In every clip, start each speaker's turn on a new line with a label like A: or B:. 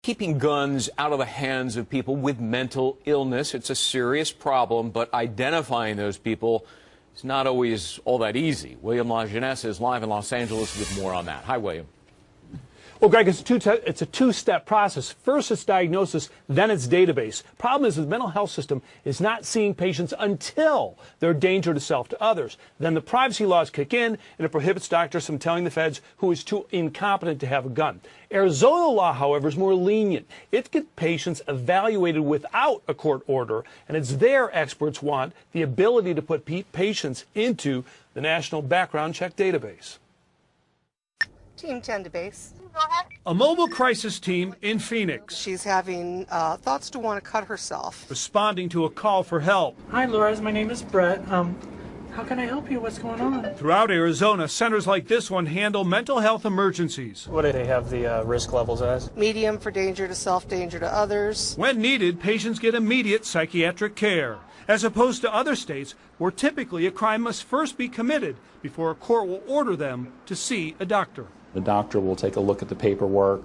A: keeping guns out of the hands of people with mental illness. It's a serious problem, but identifying those people is not always all that easy. William LaJeunesse is live in Los Angeles with more on that. Hi, William.
B: Well, Greg, it's a two-step process. First, it's diagnosis, then it's database. Problem is, the mental health system is not seeing patients until they're a danger to self, to others. Then the privacy laws kick in, and it prohibits doctors from telling the feds who is too incompetent to have a gun. Arizona law, however, is more lenient. It gets patients evaluated without a court order, and it's there experts want the ability to put patients into the National Background Check Database.
C: Team 10 to base.
B: A mobile crisis team in Phoenix.
C: She's having thoughts to want to cut herself.
B: Responding to a call for help.
D: Hi, Laura. My name is Brett. How can I help you? What's going on?
B: Throughout Arizona, centers like this one handle mental health emergencies.
D: What do they have the risk levels as?
C: Medium for danger to self, danger to others.
B: When needed, patients get immediate psychiatric care, as opposed to other states where typically a crime must first be committed before a court will order them to see a doctor.
E: The doctor will take a look at the paperwork,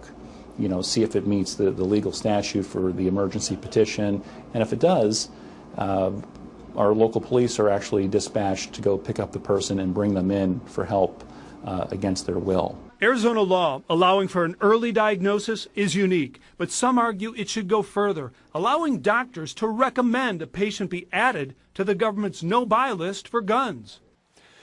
E: see if it meets the legal statute for the emergency petition. And if it does, our local police are actually dispatched to go pick up the person and bring them in for help against their will.
B: Arizona law allowing for an early diagnosis is unique, but some argue it should go further, allowing doctors to recommend a patient be added to the government's no-buy list for guns.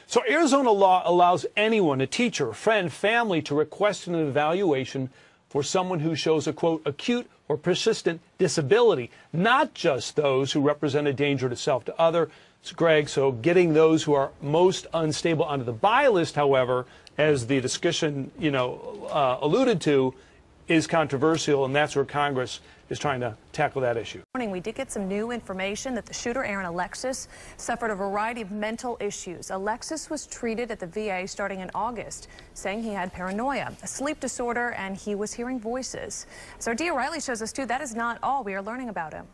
B: So Arizona law allows anyone, a teacher, friend, family, to request an evaluation for someone who shows a, quote, acute or persistent disability, not just those who represent a danger to self, to others, Greg. So getting those who are most unstable onto the buy list, however, as the discussion, alluded to, is controversial, and that's where Congress is trying to tackle that issue.
F: We did get some new information that the shooter, Aaron Alexis, suffered a variety of mental issues. Alexis was treated at the VA starting in August, saying he had paranoia, a sleep disorder, and he was hearing voices. As our Dia Riley shows us, too, that is not all we are learning about him.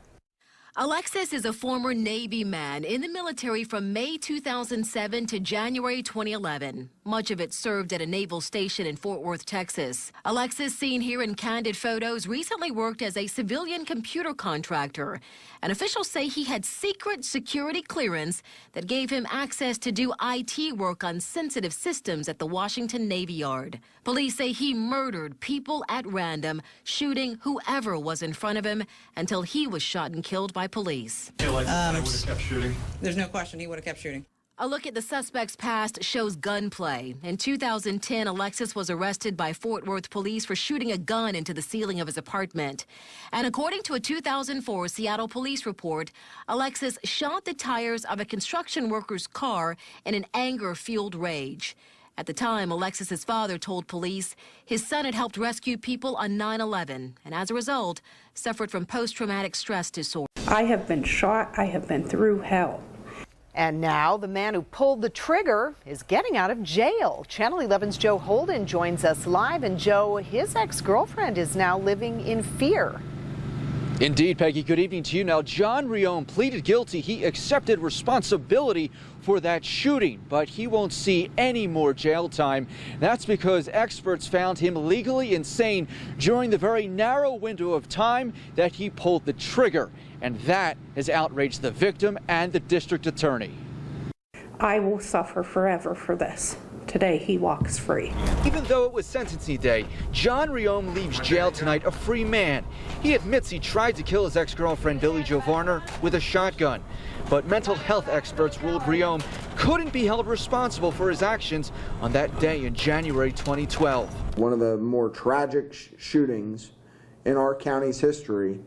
G: Alexis is a former Navy man in the military from May 2007 to January 2011. Much of it served at a naval station in Fort Worth, Texas. Alexis, seen here in candid photos, recently worked as a civilian computer contractor. And officials say he had secret security clearance that gave him access to do IT work on sensitive systems at the Washington Navy Yard. Police say he murdered people at random, shooting whoever was in front of him until he was shot and killed by police.
H: Would have kept shooting. There's no question he would have kept shooting.
G: A look at the suspect's past shows gunplay. In 2010, Alexis was arrested by Fort Worth police for shooting a gun into the ceiling of his apartment. And according to a 2004 Seattle police report, Alexis shot the tires of a construction worker's car in an anger-fueled rage. At the time, Alexis's father told police his son had helped rescue people on 9/11 and as a result, suffered from post-traumatic stress disorder.
I: I have been shot. I have been through hell.
J: And now the man who pulled the trigger is getting out of jail. Channel 11's Joe Holden joins us live. And Joe, his ex-girlfriend is now living in fear.
K: Indeed, Peggy. Good evening to you. Now, John Riom pleaded guilty. He accepted responsibility for that shooting, but he won't see any more jail time. That's because experts found him legally insane during the very narrow window of time that he pulled the trigger. And that has outraged the victim and the district attorney.
I: I will suffer forever for this. Today he walks free.
K: Even though it was sentencing day, John Riom leaves jail tonight a free man. He admits he tried to kill his ex-girlfriend Billie Jo Varner with a shotgun. But mental health experts ruled Riom couldn't be held responsible for his actions on that day in January 2012.
L: One of the more tragic shootings in our county's history,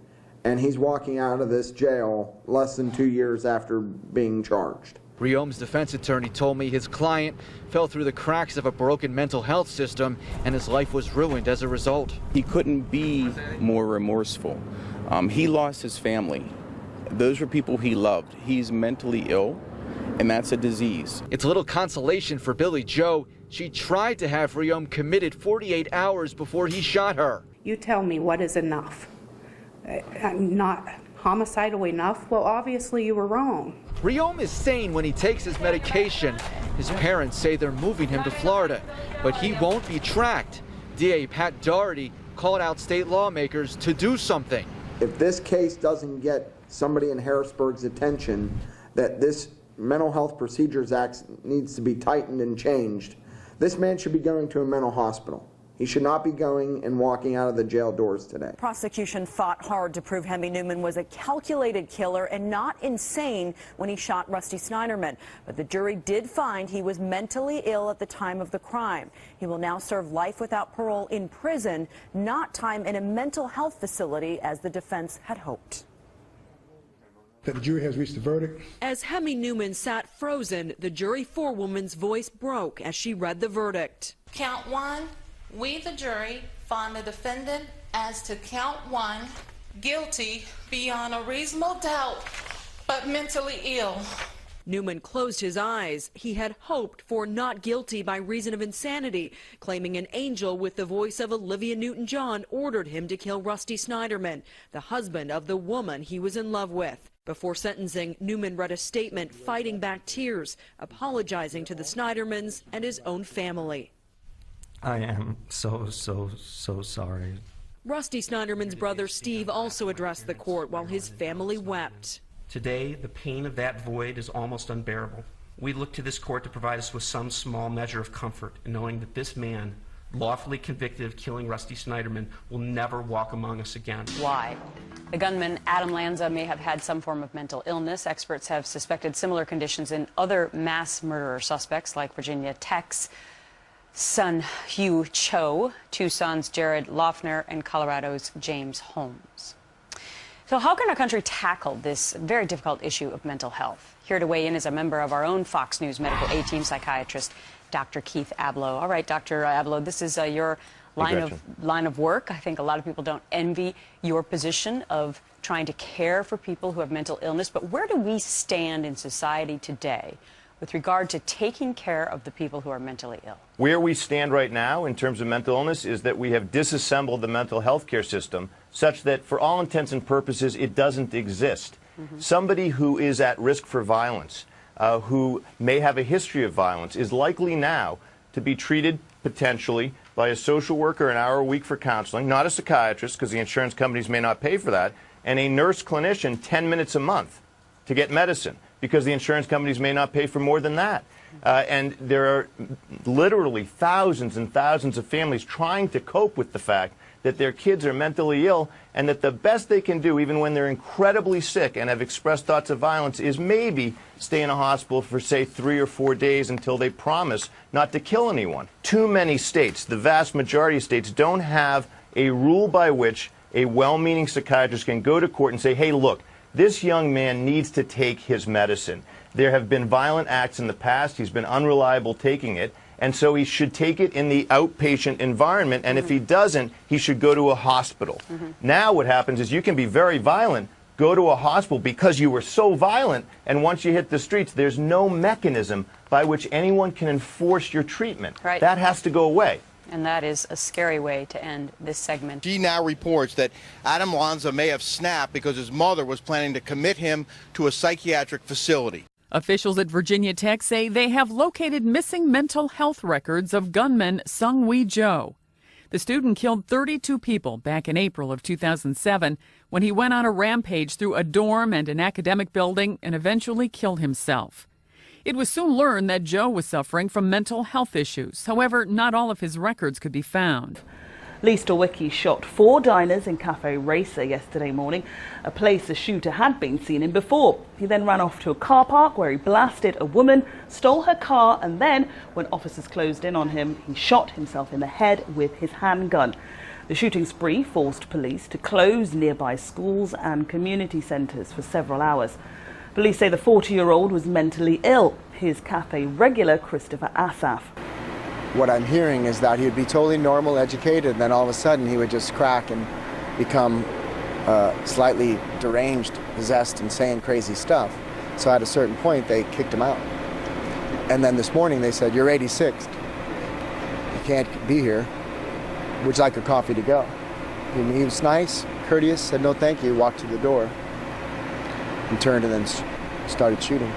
L: and he's walking out of this jail less than 2 years after being charged.
K: Riom's defense attorney told me his client fell through the cracks of a broken mental health system and his life was ruined as a result.
M: He couldn't be more remorseful. He lost his family. Those were people he loved. He's mentally ill, and that's a disease.
K: It's little consolation for Billie Jo. She tried to have Riom committed 48 hours before he shot her.
I: You tell me what is enough. I'm not homicidal enough? Well, obviously you were wrong.
K: Riom is sane when he takes his medication. His parents say they're moving him to Florida, but he won't be tracked. DA Pat Doherty called out state lawmakers to do something.
L: If this case doesn't get somebody in Harrisburg's attention, that this Mental Health Procedures Act needs to be tightened and changed, this man should be going to a mental hospital. He should not be going and walking out of the jail doors today.
N: Prosecution fought hard to prove Hemi Newman was a calculated killer and not insane when he shot Rusty Snyderman. But the jury did find he was mentally ill at the time of the crime. He will now serve life without parole in prison, not time in a mental health facility as the defense had hoped.
O: That the jury has reached a verdict.
N: As Hemi Newman sat frozen, the jury forewoman's voice broke as she read the verdict.
P: Count one. We, the jury, find the defendant as to count one, guilty beyond a reasonable doubt, but mentally ill.
N: Newman closed his eyes. He had hoped for not guilty by reason of insanity, claiming an angel with the voice of Olivia Newton-John ordered him to kill Rusty Snyderman, the husband of the woman he was in love with. Before sentencing, Newman read a statement fighting back tears, apologizing to the Snydermans and his own family.
Q: I am so sorry.
N: Rusty Snyderman's brother Steve also addressed the court while his family wept.
Q: Today, the pain of that void is almost unbearable. We look to this court to provide us with some small measure of comfort in knowing that this man, lawfully convicted of killing Rusty Snyderman, will never walk among us again.
R: Why? The gunman, Adam Lanza, may have had some form of mental illness. Experts have suspected similar conditions in other mass murderer suspects like Virginia Tech's son Hugh Cho, Tucson's Jared Loughner, and Colorado's James Holmes. So how can our country tackle this very difficult issue of mental health? Here to weigh in is a member of our own Fox News Medical A-Team psychiatrist, Dr. Keith Ablow. All right, Dr. Ablow, this is your line of work. I think a lot of people don't envy your position of trying to care for people who have mental illness. But where do we stand in society today with regard to taking care of the people who are mentally ill?
S: Where we stand right now in terms of mental illness is that we have disassembled the mental health care system such that for all intents and purposes it doesn't exist. Somebody who is at risk for violence, who may have a history of violence, is likely now to be treated potentially by a social worker an hour a week for counseling, not a psychiatrist because the insurance companies may not pay for that, and a nurse clinician 10 minutes a month to get medicine, because the insurance companies may not pay for more than that. And there are literally thousands and thousands of families trying to cope with the fact that their kids are mentally ill and that the best they can do, even when they're incredibly sick and have expressed thoughts of violence, is maybe stay in a hospital for, say, 3 or 4 days until they promise not to kill anyone. Too many states, the vast majority of states, don't have a rule by which a well-meaning psychiatrist can go to court and say, hey, look, this young man needs to take his medicine. There have been violent acts in the past. He's been unreliable taking it. And so he should take it in the outpatient environment. And if he doesn't, he should go to a hospital. Now what happens is you can be very violent, go to a hospital because you were so violent. And once you hit the streets, there's no mechanism by which anyone can enforce your treatment.
R: Right.
S: That has to go away.
R: And that is a scary way to end this segment.
T: She now reports that Adam Lanza may have snapped because his mother was planning to commit him to a psychiatric facility.
U: Officials at Virginia Tech say they have located missing mental health records of gunman Sung-Wee Jo. The student killed 32 people back in April of 2007 when he went on a rampage through a dorm and an academic building and eventually killed himself. It was soon learned that Joe was suffering from mental health issues. However, not all of his records could be found.
V: Lee Stawicki shot 4 diners in Cafe Racer yesterday morning, a place the shooter had been seen in before. He then ran off to a car park where he blasted a woman, stole her car, and then, when officers closed in on him, he shot himself in the head with his handgun. The shooting spree forced police to close nearby schools and community centres for several hours. Police say the 40-year-old was mentally ill. Here's cafe regular Christopher Asaf.
W: What I'm hearing is that he would be totally normal, educated, and then all of a sudden he would just crack and become slightly deranged, possessed, and saying crazy stuff. So at a certain point, they kicked him out. And then this morning they said, "You're 86th. You can't be here. Would you like a coffee to go?" He was nice, courteous, said no thank you, walked to the door, and turned and then started shooting.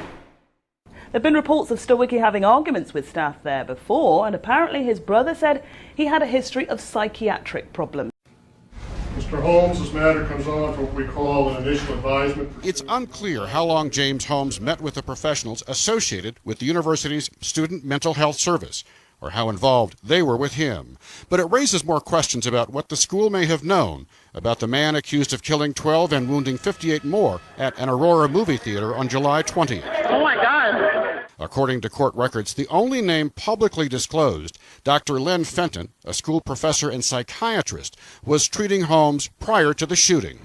V: There have been reports of Stawicki having arguments with staff there before, and apparently his brother said he had a history of psychiatric problems.
A: Mr. Holmes, this matter comes on for what we call an initial advisement.
C: It's unclear how long James Holmes met with the professionals associated with the university's Student Mental Health Service, or how involved they were with him. But it raises more questions about what the school may have known about the man accused of killing 12 and wounding 58 more at an Aurora movie theater on July 20th.
D: Oh my God!
C: According to court records, the only name publicly disclosed, Dr. Len Fenton, a school professor and psychiatrist, was treating Holmes prior to the shooting.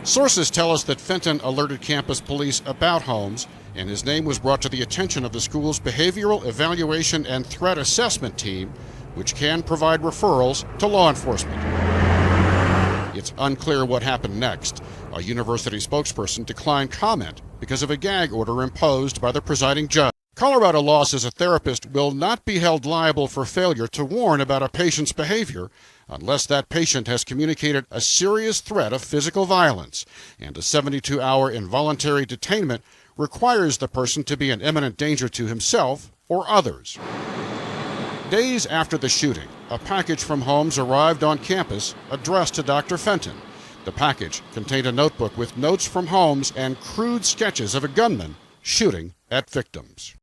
C: Sources tell us that Fenton alerted campus police about Holmes, and his name was brought to the attention of the school's Behavioral Evaluation and Threat Assessment Team, which can provide referrals to law enforcement. It's unclear what happened next. A university spokesperson declined comment because of a gag order imposed by the presiding judge. Colorado law says a therapist will not be held liable for failure to warn about a patient's behavior unless that patient has communicated a serious threat of physical violence, and a 72-hour involuntary detainment requires the person to be in imminent danger to himself or others. Days after the shooting, a package from Holmes arrived on campus addressed to Dr. Fenton. The package contained a notebook with notes from Holmes and crude sketches of a gunman shooting at victims.